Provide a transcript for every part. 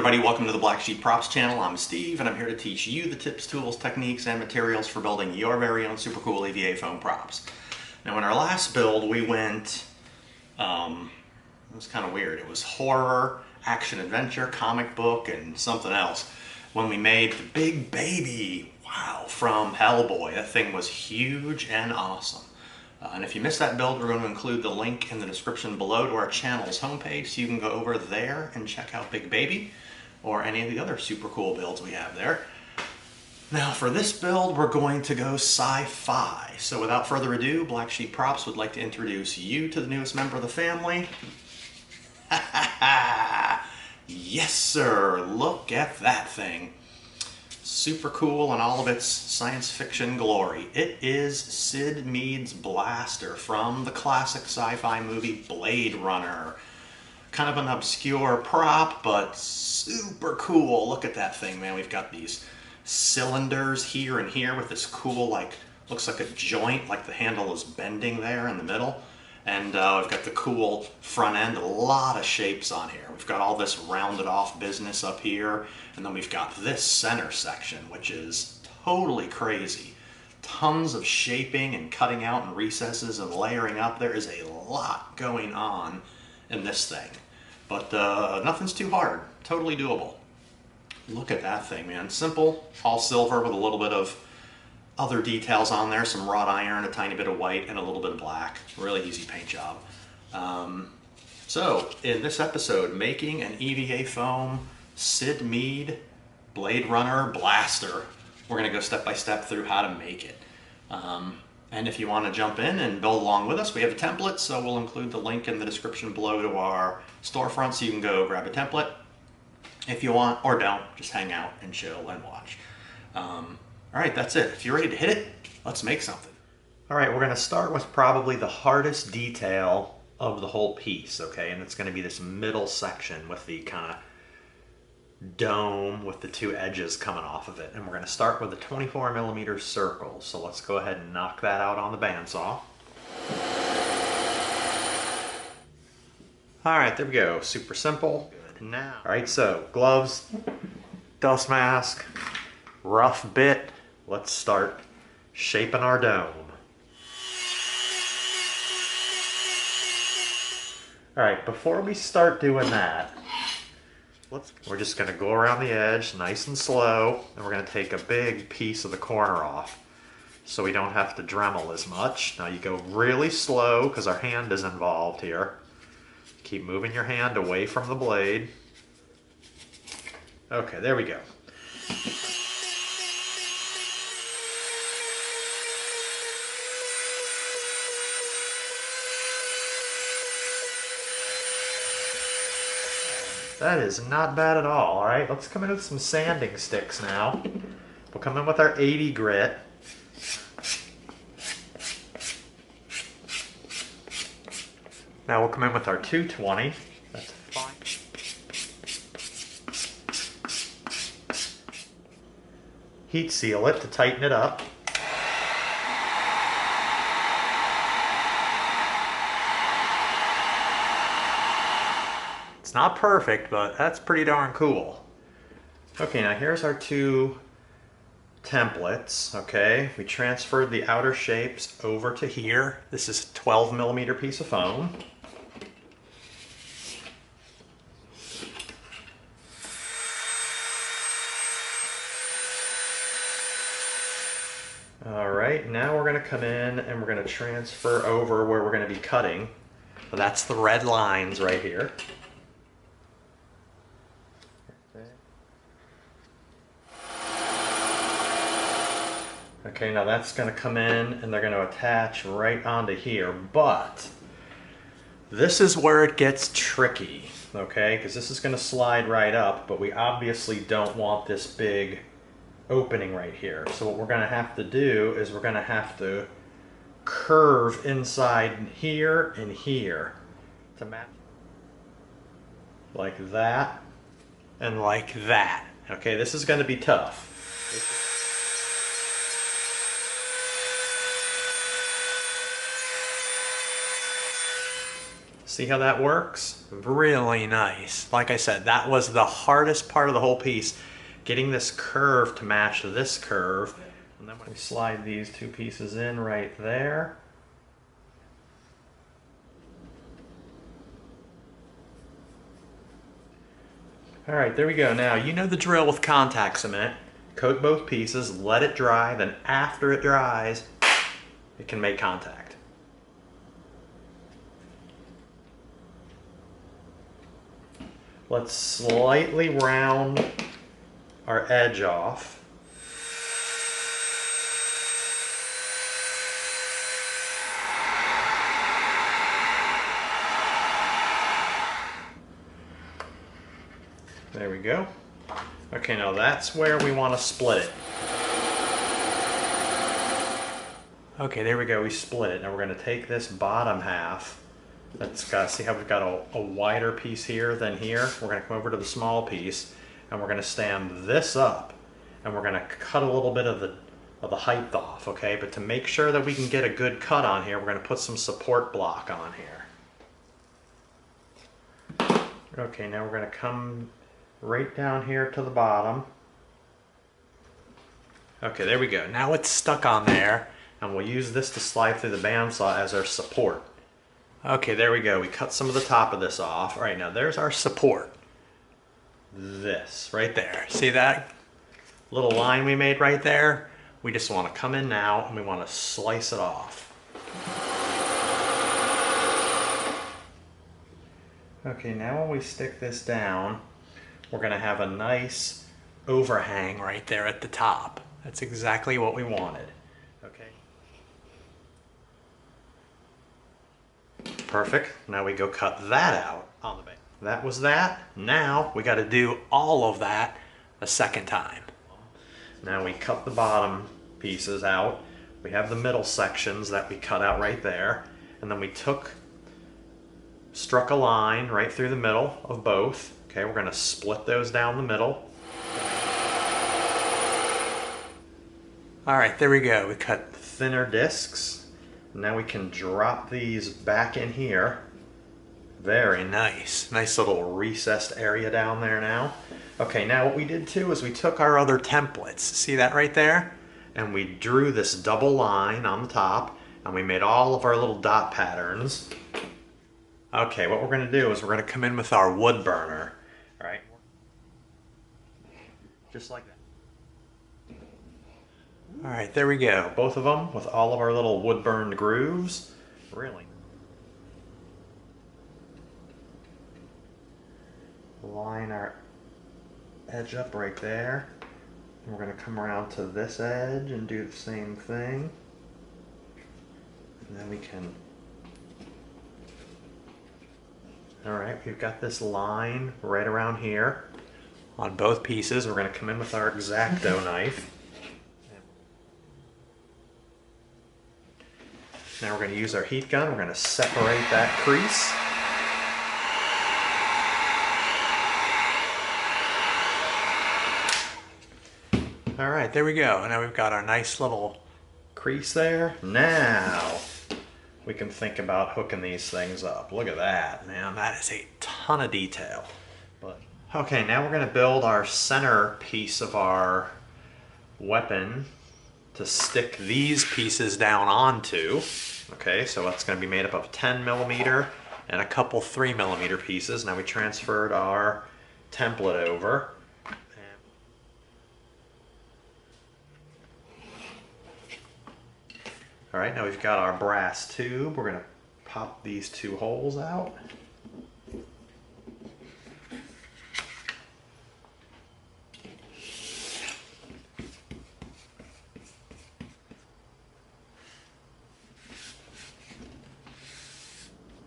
everybody, welcome to the Black Sheep Props channel. I'm Steve and I'm here to teach you the tips, tools, techniques, and materials for building your very own super cool EVA foam props. Now in our last build we went, it was kind of weird. It was horror, action adventure, comic book, and something else. When we made the big baby, wow, from Hellboy. That thing was huge and awesome. And if you missed that build, we're going to include the link in the description below to our channel's homepage, so you can go over there and check out Big Baby or any of the other super cool builds we have there. Now for this build, we're going to go sci-fi. So without further ado, Black Sheep Props would like to introduce you to the newest member of the family. Yes, sir. Look at that thing. Super cool in all of its science fiction glory. It is Syd Mead's Blaster from the classic sci-fi movie Bladerunner. Kind of an obscure prop, but super cool. Look at that thing, man. We've got these cylinders here and here with this cool, like, looks like a joint, like the handle is bending there in the middle. And we've got the cool front end, a lot of shapes on here. We've got all this rounded off business up here, and then we've got this center section, which is totally crazy. Tons of shaping and cutting out and recesses and layering up. There is a lot going on in this thing, but nothing's too hard, totally doable. Look at that thing, man. Simple, all silver with a little bit of other details on there, some wrought iron, a tiny bit of white, and a little bit of black. Really easy paint job. So, in this episode, making an EVA foam Syd Mead Bladerunner Blaster. We're going to go step by step through how to make it. And if you want to jump in and build along with us, we have a template, so we'll include the link in the description below to our storefront, so you can go grab a template if you want, or don't. Just hang out and chill and watch. All right, that's it. If you're ready to hit it, let's make something. All right, we're going to start with probably the hardest detail of the whole piece, okay? And it's going to be this middle section with the kind of dome with the two edges coming off of it. And we're going to start with a 24mm circle. So let's go ahead and knock that out on the bandsaw. All right, there we go. Super simple. Good. Now, all right, so gloves, dust mask, rough bit. Let's start shaping our dome. All right, before we start doing that, we're just going to go around the edge nice and slow, and we're going to take a big piece of the corner off so we don't have to Dremel as much. Now you go really slow because our hand is involved here. Keep moving your hand away from the blade. Okay, there we go. That is not bad at all. All right, let's come in with some sanding sticks now. We'll come in with our 80 grit. Now we'll come in with our 220. That's fine. Heat seal it to tighten it up. It's not perfect, but that's pretty darn cool. Okay, now here's our two templates, okay? We transferred the outer shapes over to here. This is a 12mm piece of foam. All right, now we're gonna come in and we're gonna transfer over where we're gonna be cutting. So that's the red lines right here. Okay, now that's going to come in and they're going to attach right onto here, but this is where it gets tricky, okay? Because this is going to slide right up, but we obviously don't want this big opening right here. So what we're going to have to do is we're going to have to curve inside here and here to match, like that and like that. Okay, this is going to be tough. See how that works? Really nice. Like I said, that was the hardest part of the whole piece, getting this curve to match this curve. And then we slide these two pieces in right there. All right, there we go. Now, you know the drill with contact cement. Coat both pieces, let it dry, then after it dries, it can make contact. Let's slightly round our edge off. There we go. Okay, now that's where we want to split it. Okay, there we go, we split it. Now we're going to take this bottom half. Let's see how we've got a wider piece here than here. We're going to come over to the small piece and we're going to stand this up and we're going to cut a little bit of the height off, okay? But to make sure that we can get a good cut on here, we're going to put some support block on here. Okay, now we're going to come right down here to the bottom. Okay, there we go. Now it's stuck on there, and we'll use this to slide through the bandsaw as our support. Okay, there we go. We cut some of the top of this off. All right, now there's our support. This, right there. See that little line we made right there? We just want to come in now, and we want to slice it off. Okay, now when we stick this down, we're going to have a nice overhang right there at the top. That's exactly what we wanted. Okay. Perfect. Now we go cut that out on the base. That was that. Now we got to do all of that a second time. Now we cut the bottom pieces out. We have the middle sections that we cut out right there. And then we struck a line right through the middle of both. Okay, we're going to split those down the middle. All right, there we go. We cut thinner discs. Now we can drop these back in here. Very nice. Nice little recessed area down there now. Okay, now what we did too is we took our other templates. See that right there? And we drew this double line on the top, and we made all of our little dot patterns. Okay, what we're going to do is we're going to come in with our wood burner. All right, just like that. All right, there we go. Both of them with all of our little wood burned grooves. Really. Line our edge up right there. And we're going to come around to this edge and do the same thing. And then we can... All right, we've got this line right around here on both pieces. We're going to come in with our X-Acto knife. Now we're going to use our heat gun. We're going to separate that crease. All right, there we go. Now we've got our nice little crease there. Now we can think about hooking these things up. Look at that, man. That is a ton of detail. But okay, now we're going to build our center piece of our weapon to stick these pieces down onto. Okay, so that's going to be made up of 10mm and a couple 3mm pieces. Now we transferred our template over. All right, now we've got our brass tube. We're going to pop these two holes out.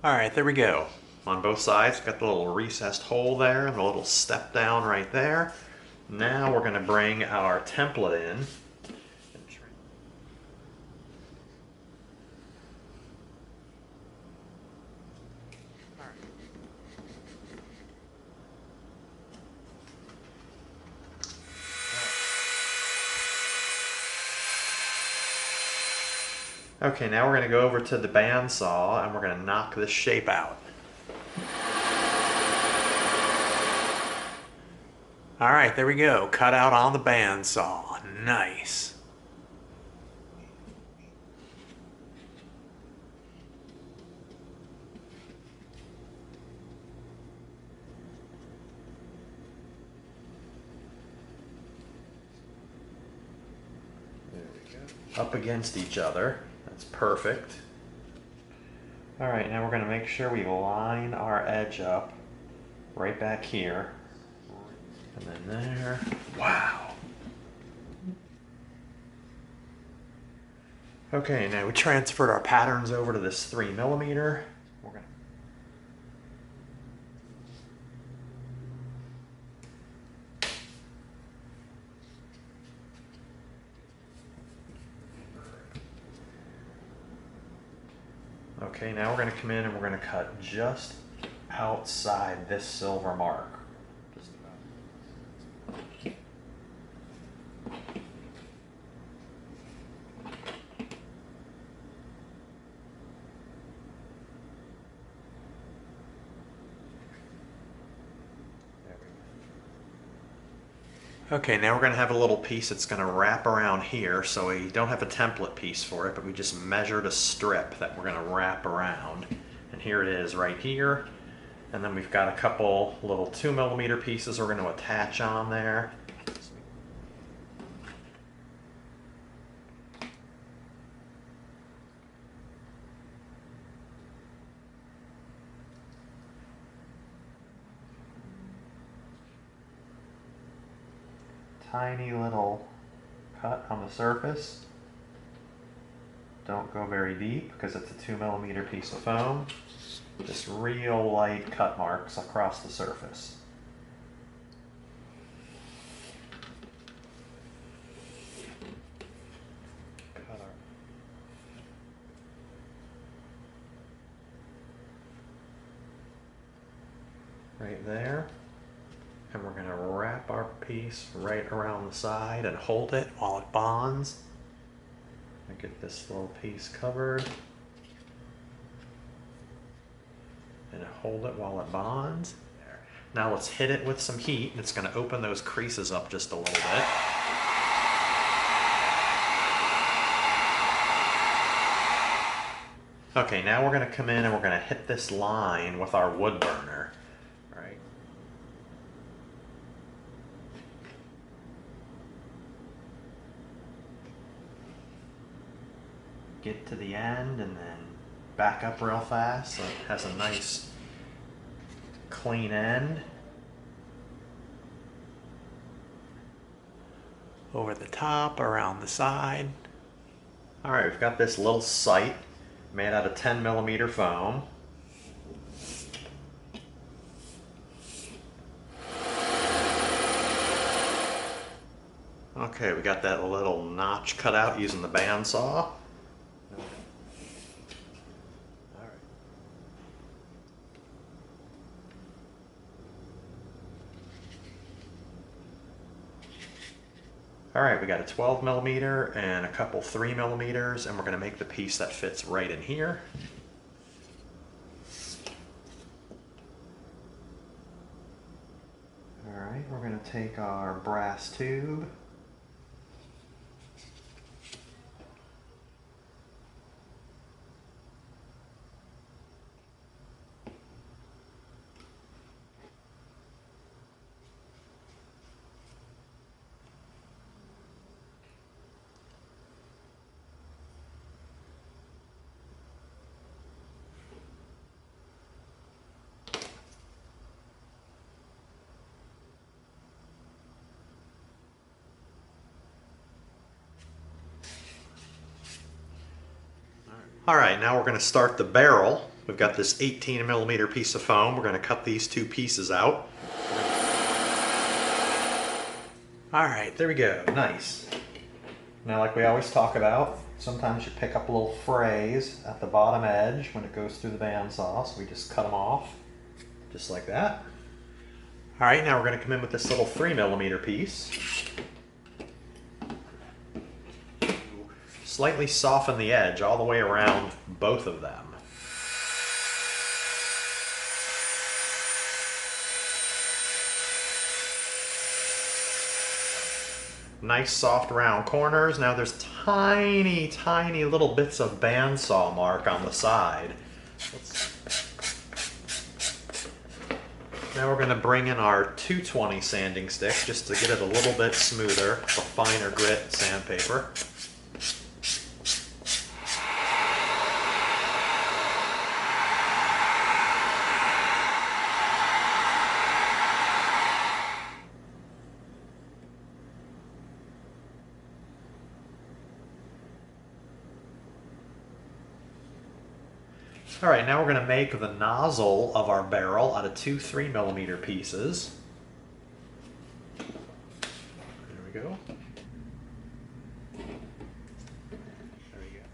All right, there we go. On both sides, we've got the little recessed hole there and the little step down right there. Now we're going to bring our template in. Okay, now we're going to go over to the bandsaw and we're going to knock this shape out. All right, there we go. Cut out on the bandsaw. Nice. There we go. Up against each other. That's perfect. All right, now we're going to make sure we line our edge up right back here. And then there. Wow. Okay, now we transferred our patterns over to this 3mm. We're going to... Okay, now we're going to come in and we're going to cut just outside this silver mark. Just about. Okay, now we're going to have a little piece that's going to wrap around here, so we don't have a template piece for it, but we just measured a strip that we're going to wrap around. And here it is right here. And then we've got a couple little 2mm pieces we're going to attach on there. Tiny little cut on the surface. Don't go very deep because it's a 2mm piece of foam. Just real light cut marks across the surface. Right there. And we're going to wrap our piece right around the side and hold it while it bonds. And get this little piece covered. And hold it while it bonds. There. Now let's hit it with some heat, and it's going to open those creases up just a little bit. Okay, now we're going to come in and we're going to hit this line with our wood burner. Right. Get to the end and then back up real fast so it has a nice clean end. Over the top, around the side. All right, we've got this little sight made out of 10mm foam. Okay, we got that little notch cut out using the bandsaw. All right, we got a 12mm and a couple 3mm, and we're going to make the piece that fits right in here. All right, we're going to take our brass tube. All right, now we're going to start the barrel. We've got this 18mm piece of foam. We're going to cut these two pieces out. All right, there we go. Nice. Now, like we always talk about, sometimes you pick up a little frays at the bottom edge when it goes through the bandsaw, so we just cut them off, just like that. All right, now we're going to come in with this little 3mm piece. Slightly soften the edge all the way around both of them. Nice soft round corners. Now there's tiny, tiny little bits of bandsaw mark on the side. Now we're going to bring in our 220 sanding stick just to get it a little bit smoother, a finer grit sandpaper. All right, now we're going to make the nozzle of our barrel out of two 3mm pieces. There we go. There we go.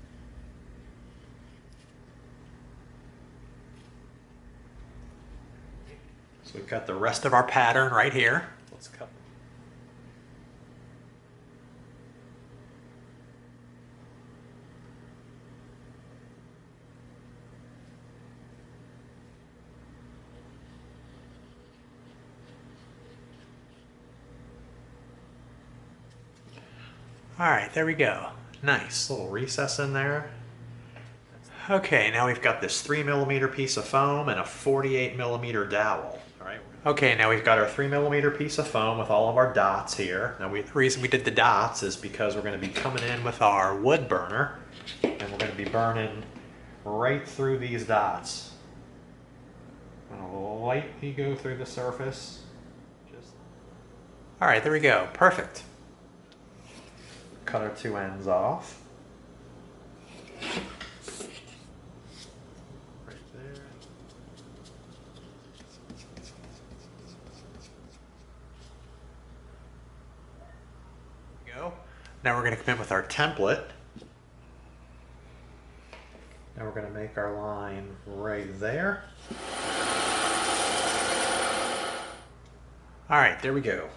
So we've got the rest of our pattern right here. Let's cut. All right, there we go. Nice little recess in there. Okay, now we've got this 3mm piece of foam and a 48mm dowel. All right. Okay, now we've got our 3mm piece of foam with all of our dots here. Now the reason we did the dots is because we're going to be coming in with our wood burner, and we're going to be burning right through these dots. I'm going to lightly go through the surface. All right, there we go. Perfect. Cut our two ends off. Right there. Go. Now we're going to come in with our template. Now we're going to make our line right there. All right, there we go.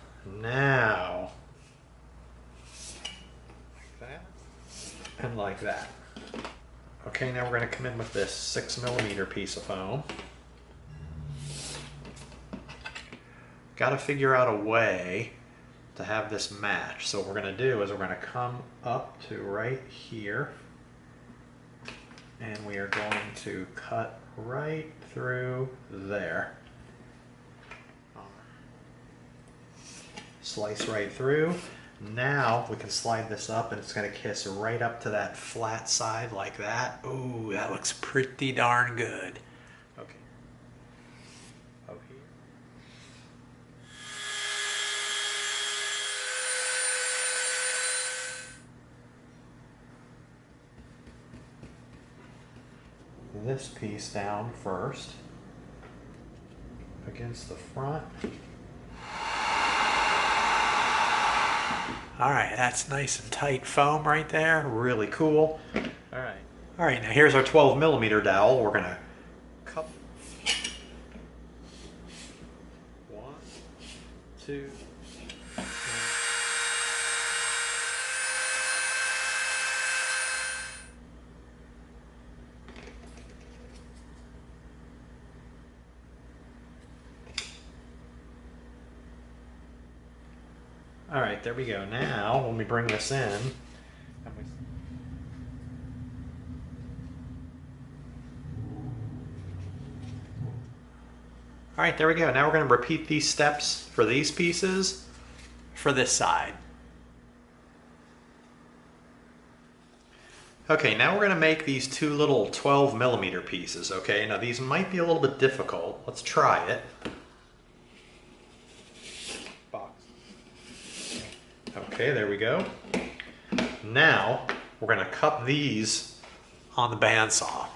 Now, like that, and like that. Okay, now we're going to come in with this 6mm piece of foam. Got to figure out a way to have this match. So what we're going to do is we're going to come up to right here, and we are going to cut right through there. Slice right through. Now we can slide this up and it's going to kiss right up to that flat side like that. Ooh, that looks pretty darn good. Okay. Over here. This piece down first against the front. All right, that's nice and tight foam right there. Really cool. All right. All right, now here's our 12mm dowel. We're gonna cut. 1, 2. All right, there we go. Now, when we bring this in, all right, there we go. Now we're going to repeat these steps for these pieces For this side. Okay, now we're going to make these two little 12mm pieces, okay? Now these might be a little bit difficult. Let's try it. Okay, there we go. Now, we're going to cut these On the bandsaw.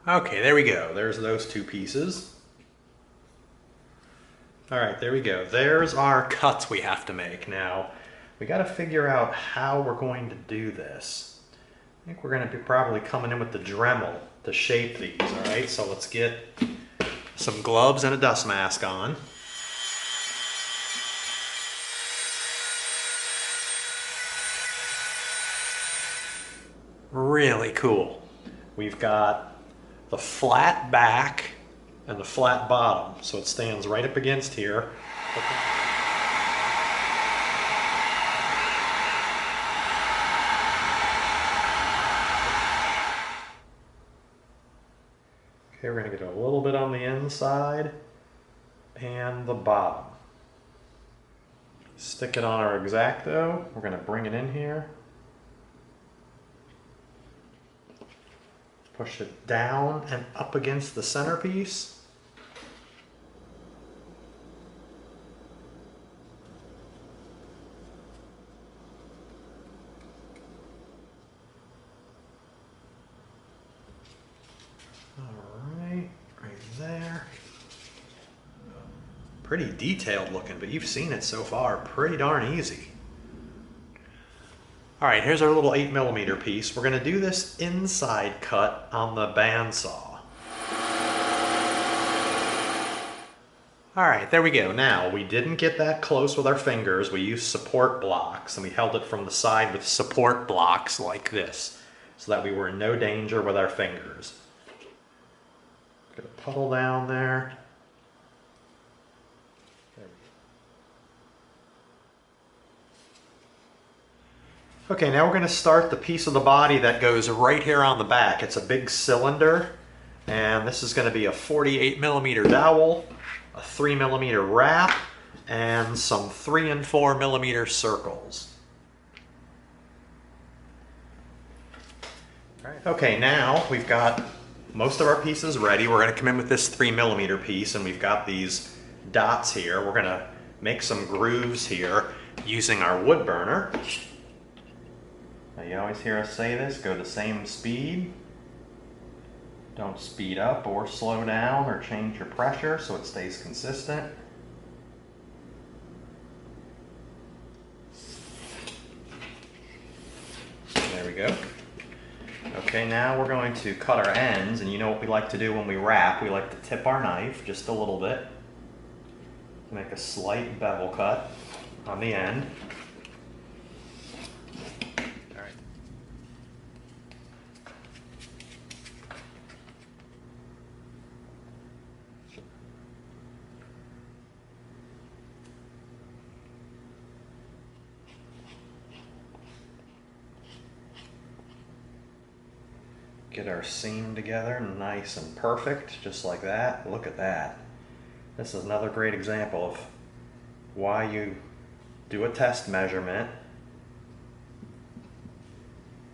Okay, there we go. There's those two pieces. All right, there we go. There's our cuts we have to make. Now, we got to figure out how we're going to do this. I think we're going to be probably coming in with the Dremel to shape these, all right? So let's get some gloves and a dust mask on. Really cool. We've got the flat back and the flat bottom, so it stands right up against here. Okay, we're going to get a little bit on the inside and the bottom. Stick it on our X-Acto. We're going to bring it in here. Push it down and up against the centerpiece. Alright, right there. Pretty detailed looking, but you've seen it so far. Pretty darn easy. Alright, here's our little 8mm piece. We're going to do this inside cut on the bandsaw. Alright, there we go. Now, we didn't get that close with our fingers. We used support blocks, and we held it from the side with support blocks like this, so that we were in no danger with our fingers. Get a puddle down there. Okay, now we're going to start the piece of the body that goes right here on the back. It's a big cylinder, and this is going to be a 48mm dowel, a 3mm wrap, and some 3 and 4mm circles. Okay, now we've got most of our pieces ready. We're going to come in with this 3mm piece, and we've got these dots here. We're going to make some grooves here using our wood burner. Now, you always hear us say this, go the same speed. Don't speed up or slow down or change your pressure so it stays consistent. There we go. Okay, now we're going to cut our ends, and you know what we like to do when we wrap. We like to tip our knife just a little bit. Make a slight bevel cut on the end. Get our seam together nice and perfect, just like that. Look at that. This is another great example of why you do a test measurement.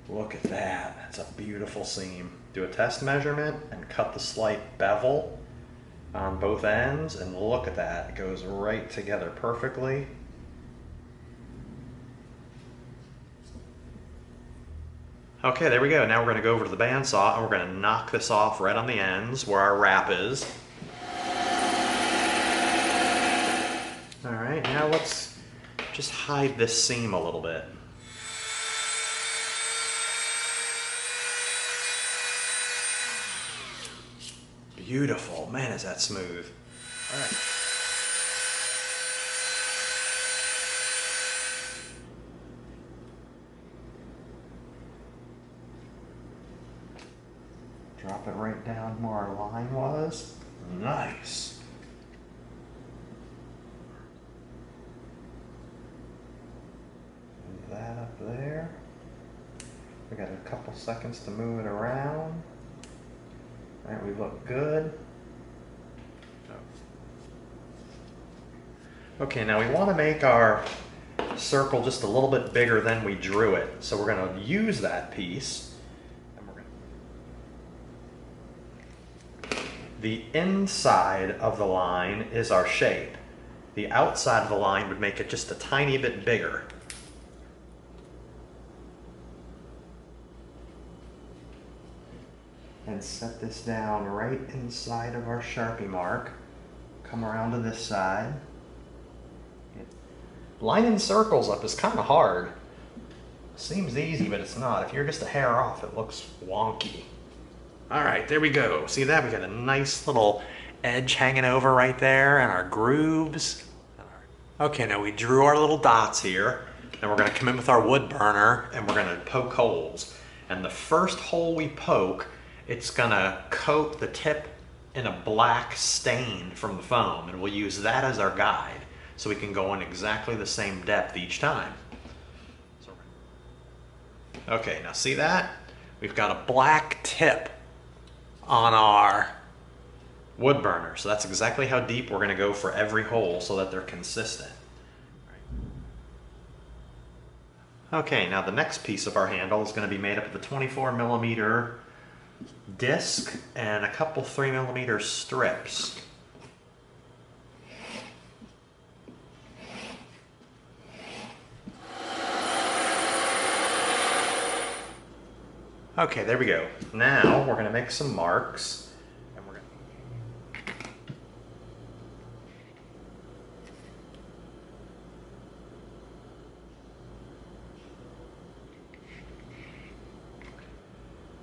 Look at that. That's a beautiful seam. Do a test measurement and cut the slight bevel on both ends, and look at that. It goes right together perfectly. Okay, there we go. Now we're going to go over to the bandsaw, and we're going to knock this off right on the ends where our wrap is. Alright, now let's just hide this seam a little bit. Beautiful. Man, is that smooth. Alright. Drop it right down where our line was. Nice. Move that up there. We got a couple seconds to move it around. All right, we look good. Okay, now we want to make our circle just a little bit bigger than we drew it. So we're going to use that piece. The inside of the line is our shape. The outside of the line would make it just a tiny bit bigger. And set this down right inside of our Sharpie mark. Come around to this side. Lining circles up is kind of hard. Seems easy, but it's not. If you're just a hair off, it looks wonky. All right, there we go. See that? We got a nice little edge hanging over right there, and our grooves. Okay, now we drew our little dots here, and we're going to come in with our wood burner, and we're going to poke holes. And the first hole we poke, it's going to coat the tip in a black stain from the foam, and we'll use that as our guide. so we can go in exactly the same depth each time. Okay, now see that? We've got a black tip on our wood burner, so that's exactly how deep we're going to go for every hole so that they're consistent. Okay, now the next piece of our handle is going to be made up of a 24mm disc and a couple 3mm strips. Okay, there we go. Now we're going to make some marks. And we're going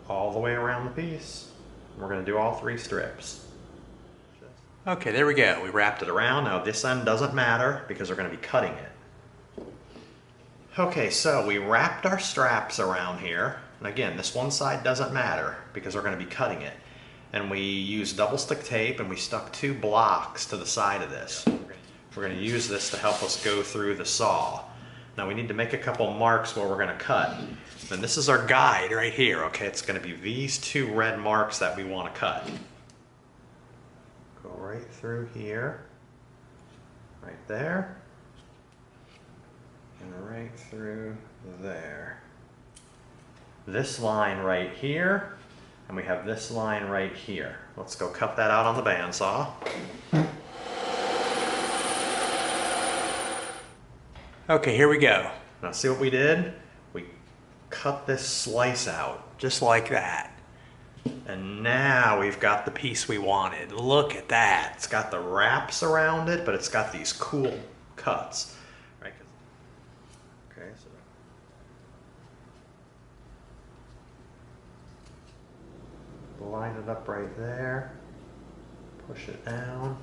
all the way around the piece. We're going to do all 3 strips. Okay, there we go. We wrapped it around. Now this end doesn't matter because we're going to be cutting it. Okay, so we wrapped our straps around here. And again, this one side doesn't matter because we're going to be cutting it. And we used double stick tape and we stuck 2 blocks to the side of this. We're going to use this to help us go through the saw. Now we need to make a couple marks where we're going to cut. And this is our guide right here, okay? It's going to be these 2 red marks that we want to cut. Go right through here, right there, and right through there. This line right here, and we have this line right here. Let's go cut that out on the bandsaw. Okay, here we go. Now see what we did? We cut this slice out, just like that. And now we've got the piece we wanted. Look at that. It's got the wraps around it, but it's got these cool cuts. Right? Okay, so line it up right there. Push it down.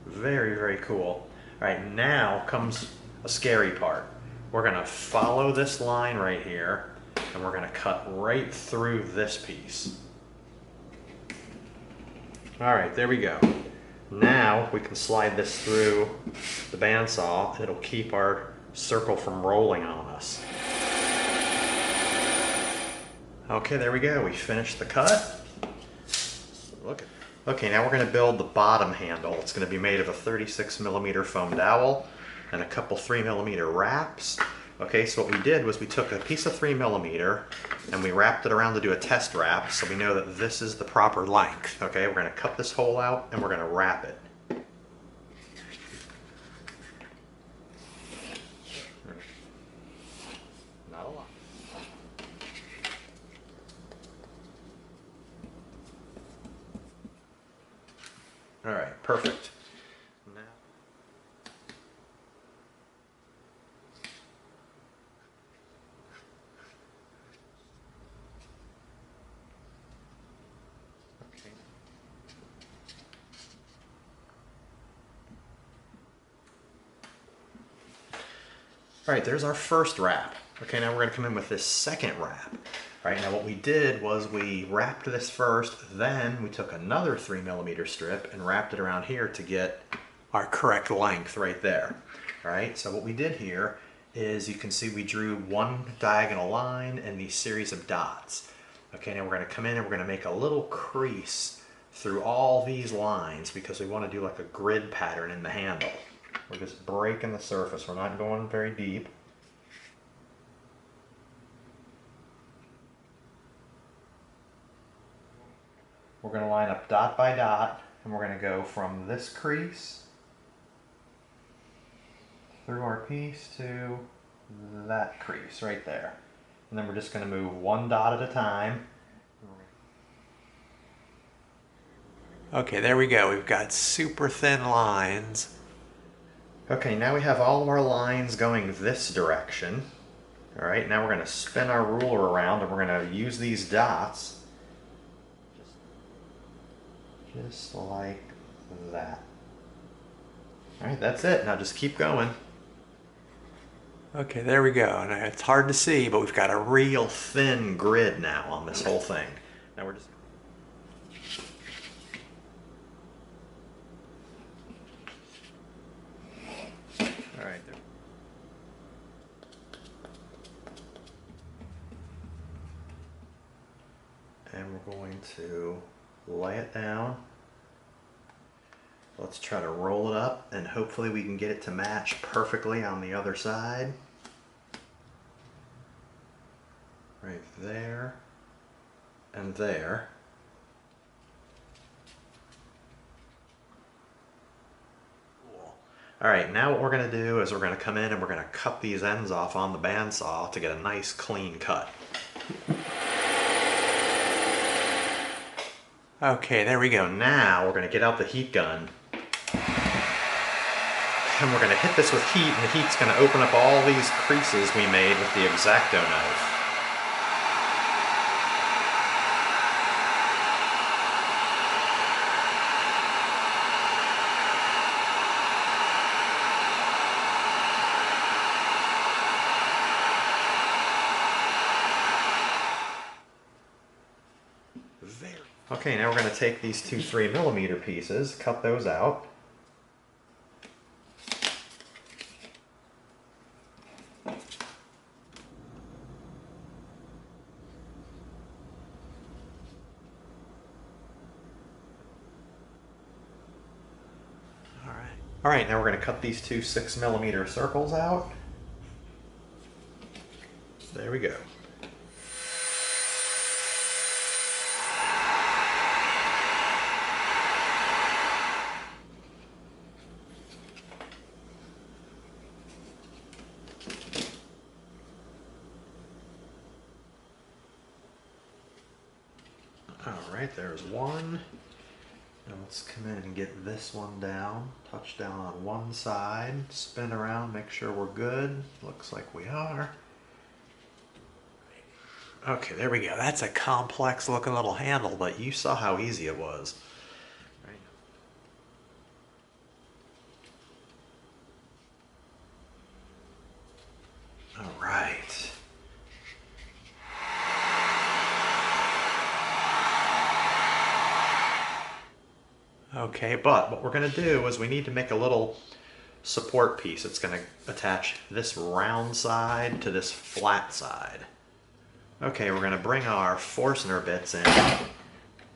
Very, very cool. All right, now comes a scary part. We're going to follow this line right here, and we're going to cut right through this piece. All right, there we go. Now we can slide this through the bandsaw, and it'll keep our circle from rolling on us. Okay, there we go. We finished the cut. Look at. Okay, now we're going to build the bottom handle. It's going to be made of a 36mm foam dowel and a couple 3mm wraps. Okay, so what we did was we took a piece of 3mm and we wrapped it around to do a test wrap so we know that this is the proper length. Okay, we're going to cut this hole out and we're going to wrap it. Not a lot. All right, perfect. Now, okay. All right, there's our first wrap. Okay, now we're going to come in with this second wrap. All right, now what we did was we wrapped this first, then we took another 3mm strip and wrapped it around here to get our correct length right there. All right, so what we did here is you can see we drew one diagonal line and these series of dots. Okay, now we're going to come in and we're going to make a little crease through all these lines because we want to do like a grid pattern in the handle. We're just breaking the surface. We're not going very deep. We're going to line up dot by dot, and we're going to go from this crease through our piece to that crease right there. And then we're just going to move one dot at a time. Okay, there we go. We've got super thin lines. Okay, now we have all of our lines going this direction. All right, now we're going to spin our ruler around and we're going to use these dots just like that. All right, that's it. Now just keep going. Okay, there we go. And it's hard to see, but we've got a real thin grid now on this whole thing. Now we're just... we're going to lay it down. Let's try to roll it up and hopefully we can get it to match perfectly on the other side. Right there and there. Alright, now what we're going to do is we're going to come in and we're going to cut these ends off on the bandsaw to get a nice clean cut. Okay, there we go. Now we're going to get out the heat gun and we're going to hit this with heat, and the heat's going to open up all these creases we made with the X-Acto knife. Okay, now we're going to take these two 3mm pieces, cut those out. Alright, now we're going to cut these two 6mm circles out. There we go. Alright, there's one. Now let's come in and get this one down. Touch down on one side, spin around, make sure we're good. Looks like we are. Okay, there we go. That's a complex looking little handle, but you saw how easy it was. Alright. Okay, but what we're going to do is we need to make a little support piece. It's going to attach this round side to this flat side. Okay, we're going to bring our Forstner bits in.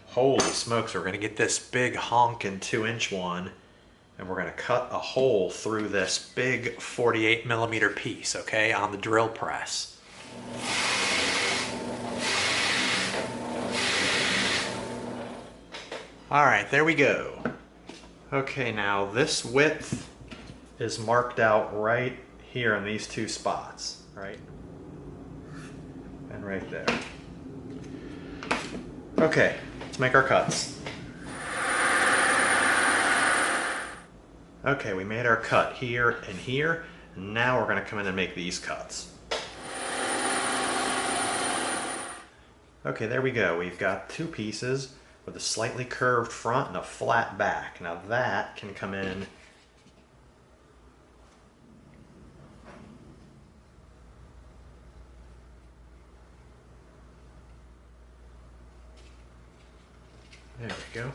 Holy smokes, we're going to get this big honkin' 2-inch one, and we're going to cut a hole through this big 48mm piece, okay, on the drill press. Alright, there we go. Okay, now this width is marked out right here in these two spots, right? And right there. Okay, let's make our cuts. Okay, we made our cut here and here. Now we're going to come in and make these cuts. Okay, there we go. We've got two pieces with a slightly curved front and a flat back. Now that can come in there we go.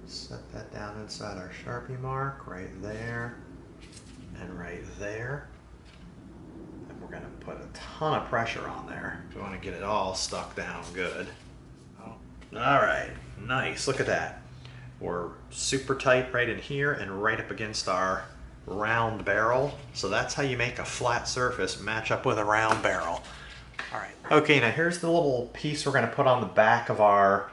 Set that down inside our Sharpie mark right there. And right there. And we're going to put a ton of pressure on there. We want to get it all stuck down good. Oh. Alright, nice. Look at that. We're super tight right in here and right up against our round barrel. So that's how you make a flat surface match up with a round barrel. Alright. Okay, now here's the little piece we're going to put on the back of our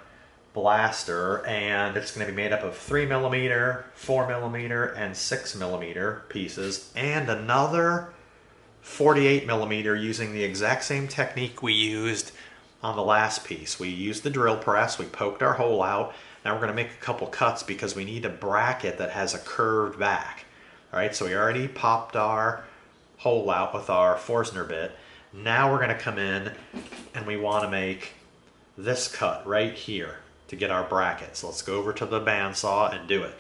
blaster, and it's going to be made up of 3mm, 4mm, and 6mm pieces, and another 48mm using the exact same technique we used on the last piece. We used the drill press, we poked our hole out. Now we're going to make a couple cuts because we need a bracket that has a curved back. Alright, so we already popped our hole out with our Forstner bit. Now we're going to come in and we want to make this cut right here to get our bracket. So let's go over to the bandsaw and do it.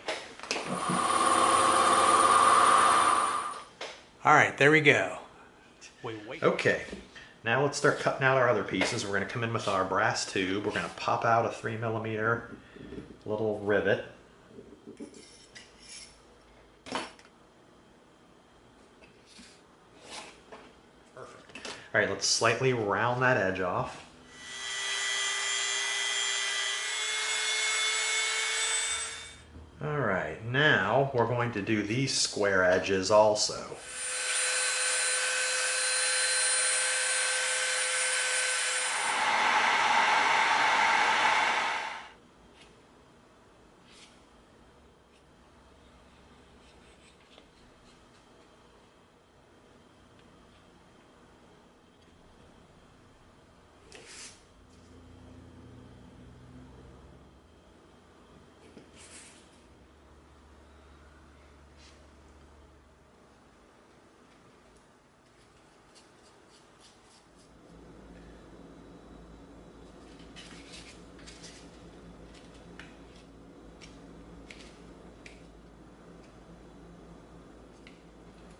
Alright, there we go. Okay, now let's start cutting out our other pieces. We're going to come in with our brass tube. We're going to pop out a 3mm little rivet. All right, let's slightly round that edge off. All right, now we're going to do these square edges also.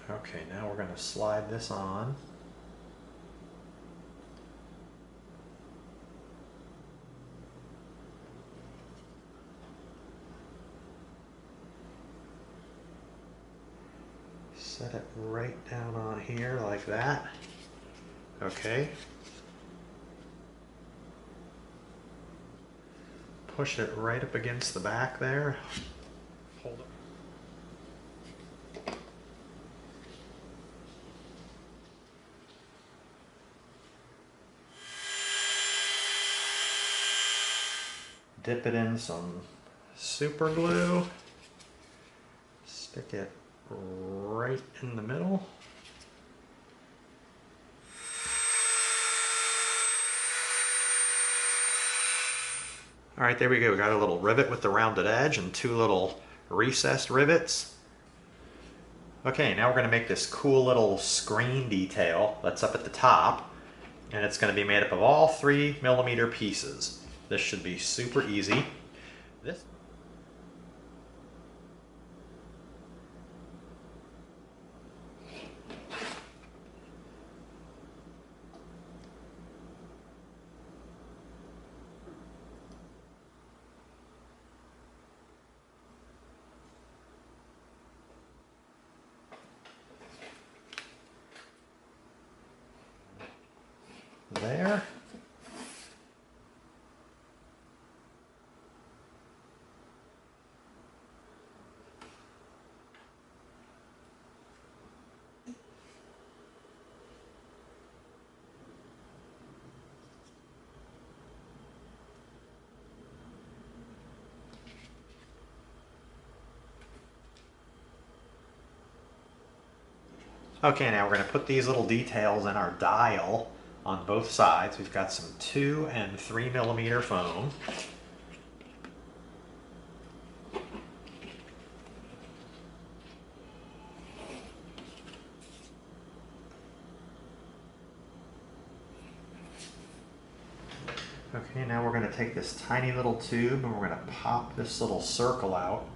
Okay, now we're going to slide this on. Set it right down on here like that. Okay. Push it right up against the back there. Hold it. Dip it in some super glue. Stick it right in the middle. All right, there we go. We got a little rivet with the rounded edge and two little recessed rivets. Okay, now we're going to make this cool little screen detail that's up at the top, and it's going to be made up of all 3mm pieces. This should be super easy. There. Okay, now we're going to put these little details in our dial on both sides. We've got some 2 and 3mm foam. Okay, now we're going to take this tiny little tube and we're going to pop this little circle out.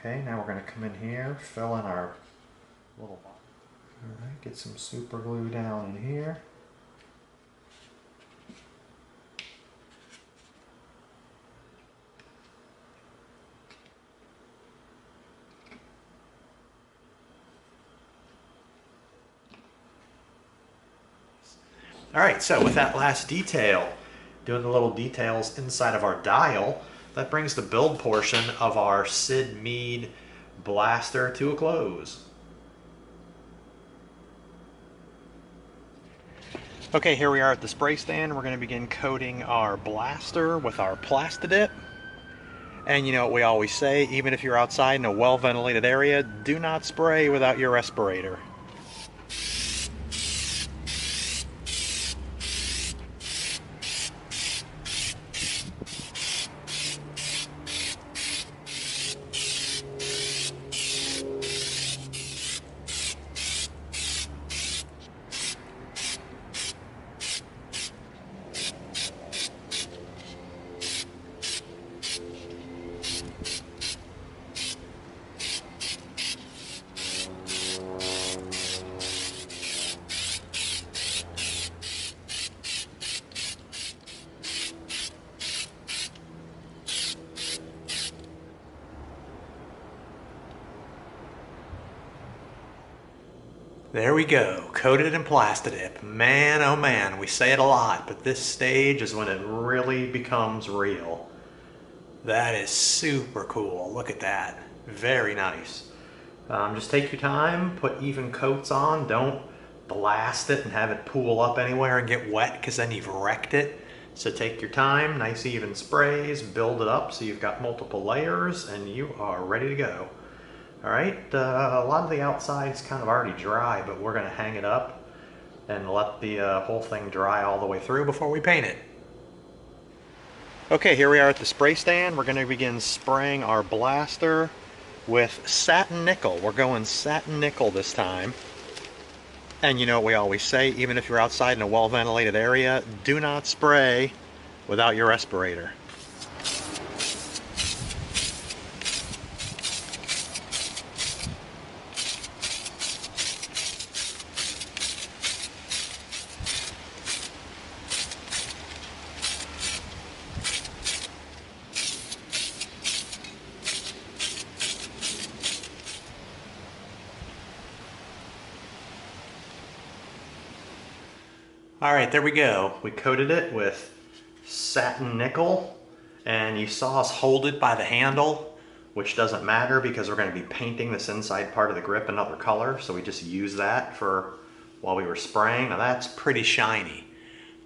Okay, now we're going to come in here, fill in our little box. Alright, get some super glue down in here. Alright, so with that last detail, doing the little details inside of our dial, that brings the build portion of our Syd Mead Blaster to a close. Okay, here we are at the spray stand. We're going to begin coating our blaster with our Plastidip. And you know what we always say, even if you're outside in a well-ventilated area, do not spray without your respirator. There we go, coated in Plastidip. Man, oh man, we say it a lot, but this stage is when it really becomes real. That is super cool, look at that. Very nice. Just take your time, put even coats on, don't blast it and have it pool up anywhere and get wet because then you've wrecked it. So take your time, nice even sprays, build it up so you've got multiple layers and you are ready to go. All right, a lot of the outside's kind of already dry, but we're gonna hang it up and let the whole thing dry all the way through before we paint it. Okay, here we are at the spray stand. We're gonna begin spraying our blaster with satin nickel. We're going satin nickel this time. And you know what we always say, even if you're outside in a well-ventilated area, do not spray without your respirator. All right, there we go. We coated it with satin nickel, and you saw us hold it by the handle, which doesn't matter because we're going to be painting this inside part of the grip another color, so we just use that for while we were spraying. Now that's pretty shiny.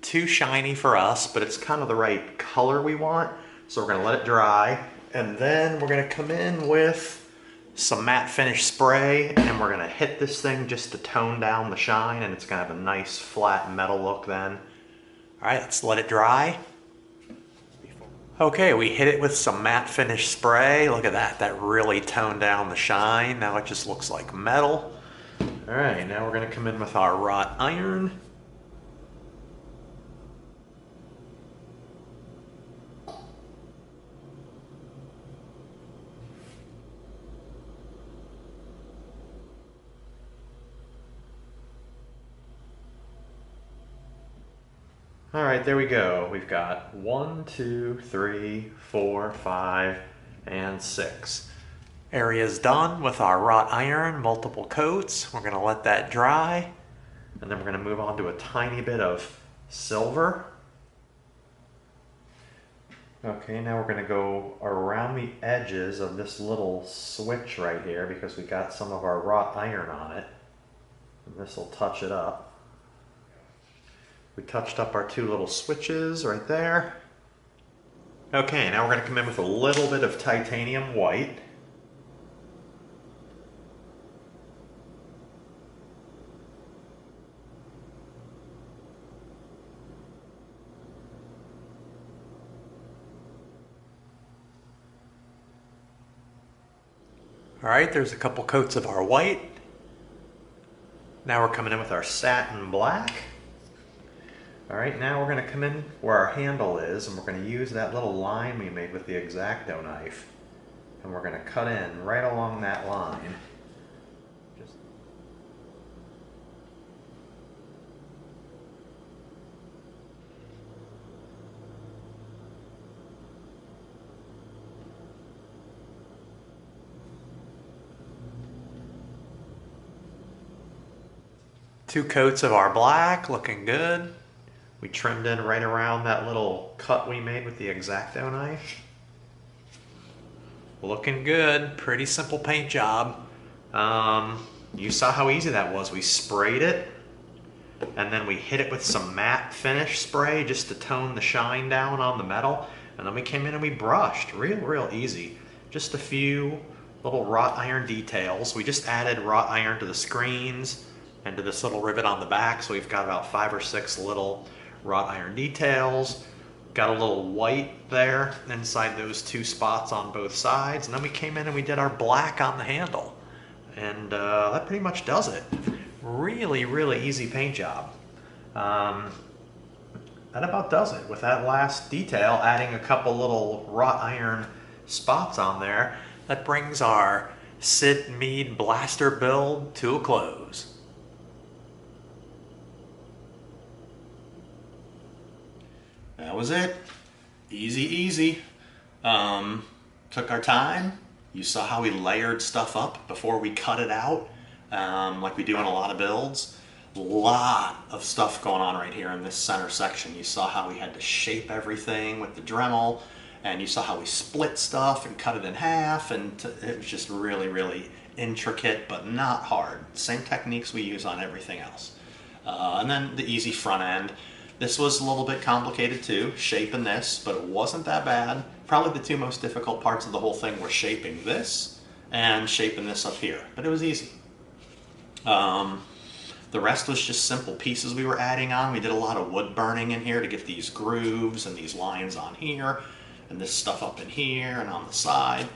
Too shiny for us, but it's kind of the right color we want, so we're going to let it dry, and then we're going to come in with some matte finish spray, and we're gonna hit this thing just to tone down the shine, and it's gonna have a nice flat metal look then. All right, let's let it dry. Okay, we hit it with some matte finish spray. Look at that, that really toned down the shine. Now it just looks like metal. All right, now we're gonna come in with our wrought iron. All right, there we go. We've got 1, 2, 3, 4, 5, and 6. Area's done with our wrought iron, multiple coats. We're gonna let that dry, and then we're gonna move on to a tiny bit of silver. Okay, now we're gonna go around the edges of this little switch right here because we got some of our wrought iron on it. And this will touch it up. We touched up our two little switches right there. Okay, now we're going to come in with a little bit of titanium white. All right, there's a couple coats of our white. Now we're coming in with our satin black. All right, now we're going to come in where our handle is, and we're going to use that little line we made with the X-Acto knife, and we're going to cut in right along that line. Two coats of our black, looking good. We trimmed in right around that little cut we made with the X-Acto knife. Looking good, pretty simple paint job. You saw how easy that was. We sprayed it, and then we hit it with some matte finish spray just to tone the shine down on the metal. And then we came in and we brushed, real easy. Just a few little wrought iron details. We just added wrought iron to the screens and to this little rivet on the back. So we've got about 5 or 6 little wrought iron details. Got a little white there inside those 2 spots on both sides. And then we came in and we did our black on the handle. And that pretty much does it. Really easy paint job. That about does it. With that last detail, adding a couple little wrought iron spots on there, that brings our Syd Mead Blaster build to a close. That was it. Easy. Took our time. You saw how we layered stuff up before we cut it out. like we do in a lot of builds. A lot of stuff going on right here in this center section. You saw how we had to shape everything with the Dremel, and you saw how we split stuff and cut it in half, and it was just really, really intricate, but not hard. Same techniques we use on everything else. And then the easy front end. This was a little bit complicated too, shaping this, but it wasn't that bad. Probably the two most difficult parts of the whole thing were shaping this and shaping this up here, but it was easy. The rest was just simple pieces we were adding on. We did a lot of wood burning in here to get these grooves and these lines on here, and this stuff up in here and on the side.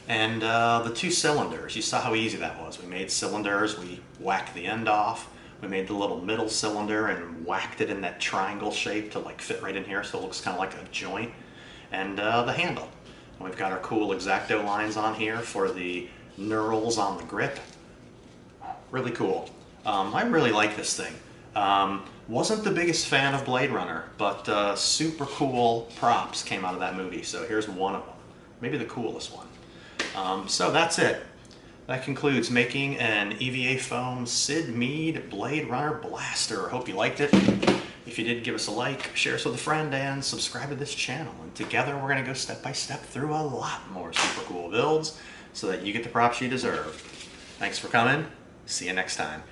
And the two cylinders, you saw how easy that was. We made cylinders, we whacked the end off. We made the little middle cylinder and whacked it in that triangle shape to like fit right in here so it looks kind of like a joint. And the handle. And we've got our cool X-Acto lines on here for the knurls on the grip. Really cool. I really like this thing. Wasn't the biggest fan of Bladerunner, but super cool props came out of that movie. So here's one of them. Maybe the coolest one. So that's it. That concludes making an EVA foam Syd Mead Bladerunner Blaster. Hope you liked it. If you did, give us a like, share us with a friend, and subscribe to this channel. And together we're going to go step by step through a lot more super cool builds so that you get the props you deserve. Thanks for coming. See you next time.